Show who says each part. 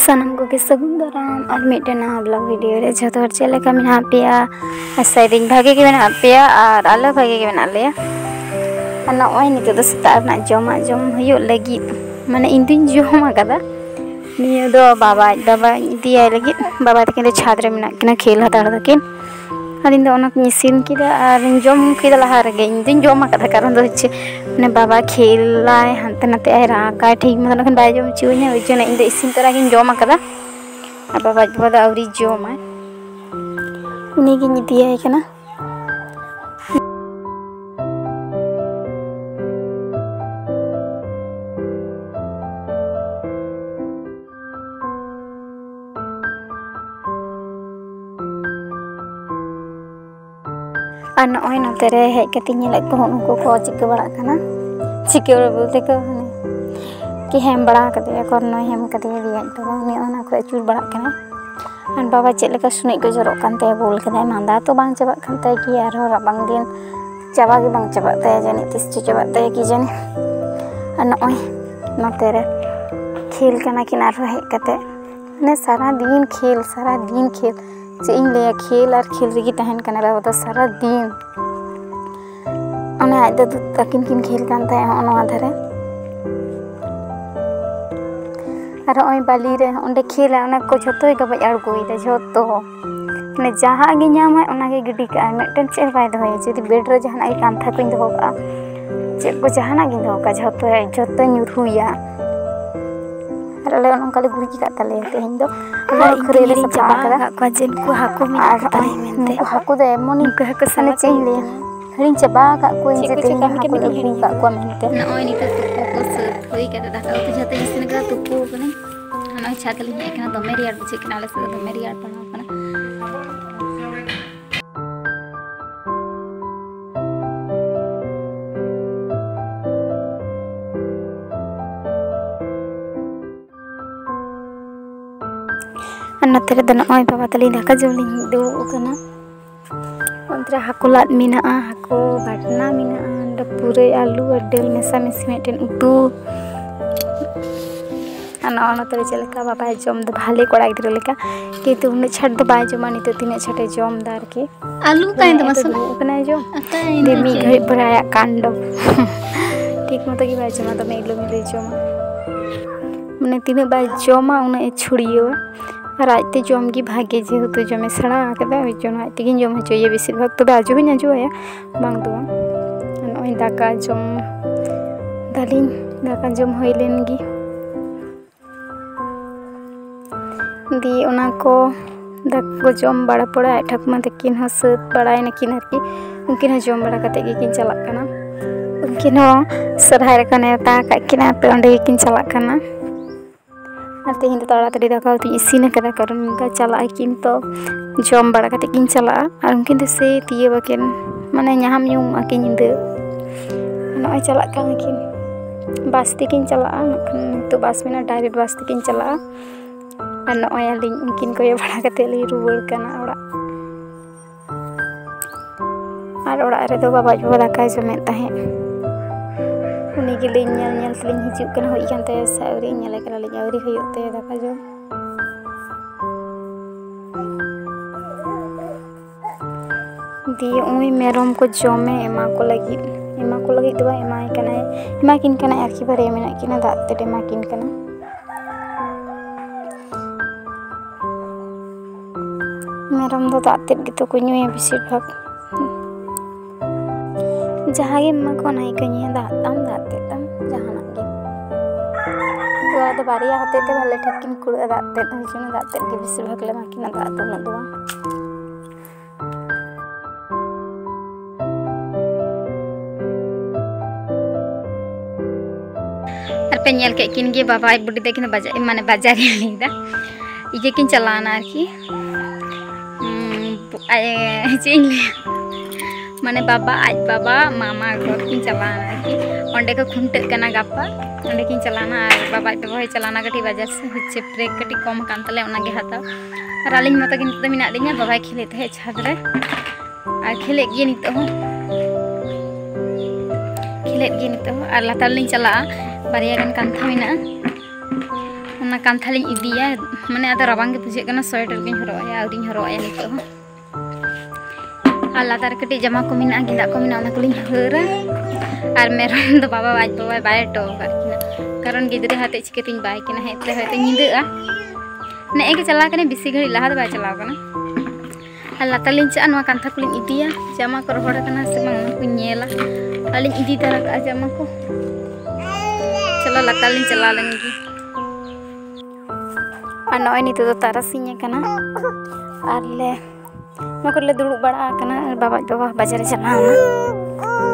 Speaker 1: सनम को सगुन दाराम और मिट्टन ब्लॉग वीडियो रे जो हर चेले का मेना पेया आसाइदिन भागे के मेना पेया और आलो भागे के मेना लेया और नॉय नितो दो सेतार ना जमा जम हुयो लगी माने इन दिन जमा कदा नियो दो बाबा दिया लगी बाबा तकिन दो छात्र मेना किना खेल हतार तकिन और इन दो ओना निसिन किदा और जम किदा लहा रगे इन दिन जमा कदा कारण दो चे ने बाबा खेलाय हंते नाते आय रागाय ठीक मतलब खन बाय जम चिवने उजने इन दो इसिन तरा किन जमा कदा और बाबा दा औरी जमा उनी गिन दिया कना और नॉय नते रे हेज कति नेलक को उनको को चिके बड़ा कना चिके बोलते को कि हेम बड़ा कदे को नॉय हेम कदे रिया तो उनी ओना को चूर बड़ा कना और बाबा चेले का सुनी को जरो कानते बोल कदे मांदा तो बांग चबा कानते कि यार राबांग दिन चबा के बांग चबा ते जानी तिस चबा ते कि जानी और नॉय नते रे खेल कना किनार हेज कते ने सारा दिन खेल से इन ले खेल और खेल रही तहन कने बाबा तो सारा दिन ओने आज दो तकिन किन खेल कानते ओनवा धरे और ओय बाली रे ओंडे खेल ओना को झतो गबा अड़गोई रे झतो ने जहां गे नाम ओना गे गिडी का मेटन चे बाय दोय जदी बेड रे जहां आई कांथा को दो का चे को जहां गे दो का झतो न्यूरुया अरे नौका गुड़ी का तले तेहन दो खरे ले चबा का जेन को हाको में तले मेनते हाको दे मोनी को हाको सने चेन ले हरिन चबा का को जे तेहन हाको ले हरिन का को मेनते नॉय नितो तुपो को स होई का दाका तो जते इसिन का तुपो कने हनोय छातली ने एकना दमे रियार बुझे कना ले से दमे रियार पना कना नते रे नॉय बाबा तली दाका जमली दुड़ू कना अंतरे हाको लाद मिना हाको बाटना मिना पूरे आलू और डेल मेसा मिसी मेटन उतू अना तरे चलेका बाबा जम दो भाले कोड़ा गिद्रा लेका किंतु उन छट दो बाय जमा नितो तिने छटे जम दार के आलू काइन दो मसन कना जो दे मी घड़ी बराया कांडो ठीक मतो की बाय जमा तो मेलो मिले जमा मने तिने बाय जमा उन छुड़ियो राजते जम की भागे जेहेतु जमे सड़ा जन आते जम हचोए बेसिर भाग तब आजो ही आजोया बांग दो नॉय दाका जम दालिन दाका जम होई लेनगी दी ओना को दाको जम बड़ा पड़ा ठकमा तकिन ह सत बड़ाय नकिन आरकी उनकिन जम बड़ा कते गे किन चला कना उनकिन सरहाय रे कने ता का किना पे ओंडे किन चला कना और तेहन तो ताड़ाताड़ी दाका उतु इसिन कदा कारण उनका चला किन तो जम बड़ा कते किन चला और उनकिन तो से तिये बकिन माने ñaham ᱧᱩᱢ akin ᱧᱤᱫᱟᱹ नॉय चला कान किन बास्ती किन चला तो बास में डायरेक्ट बास्ती किन चला और नॉय अलिन उनकिन को ये बड़ा कते ले रुवर कना ओड़ा रे दो बाबा जो दाका जमे ताहे उनी के ले ñal तलिन हिजु कना होई कानते सावरी ñale कला ले आवरी होयोते दाका जो दिए उई मेरम को जमे एमा को लगी दो एमाय कना एमा किन कना आरकी बारे मेना किना दाते एमा किन कना मेरम दो दाते गितो को ᱧᱩᱭᱟ बेसिर भाग जहाँ गे मा को नाई को ᱧᱩᱭᱟ दाते तम जहाना गे तो आदो बारिया होते ते भले ठकिन कुड़ दाते हजन दाते गे बेसिर भाग ले मा किना दाते न दो पे नेल के किन गे बाबा बुड्डी देखिन बाजार माने बाजार लीदा इगे किन चलाना आरकी चेन माने बाबा आज बाबा मामा घर किन चलाना आरकी ओंडे को खुंटे कना गापा ओंडे किन चलाना और बाबा पे होय चलाना गटी बाजार से हचे ब्रेक गटी कम कान तले ओना गे हाता और आलिन मत किन तो मिना लिया बाबा खेले थे छाद रे और खेले गे नितो और लातार लिन चला बारिया गन कांथा मिना ना कांथा लिंग इदिया माने आदा रबांग के बुझे कना स्वेटर गिन हरोया आउरिंग हरोया नितो आर लातार कटी जमा को मिना गिदा को मिना ना कुलिंग हरा आर मेरम दो बाबा बाय टो करकिना कारण गिदरे हाते चिकेतिंग बाय किना हेते होते निंदा ने के चला कने बिसी घड़ी लहा दो बाय चलाव कना आर लातार लिंग चा नवा कांथा कुलिंग इदिया जमा को रोहड़ कना से बांग को नेला अलिंग इदी दरा का जमा को चलो लातार लिंग चला लेंगी और नॉय नितो तो तारासिंग कना आर ले नोकले दुड़ुब बड़ा कना बाबा बाजार चलाना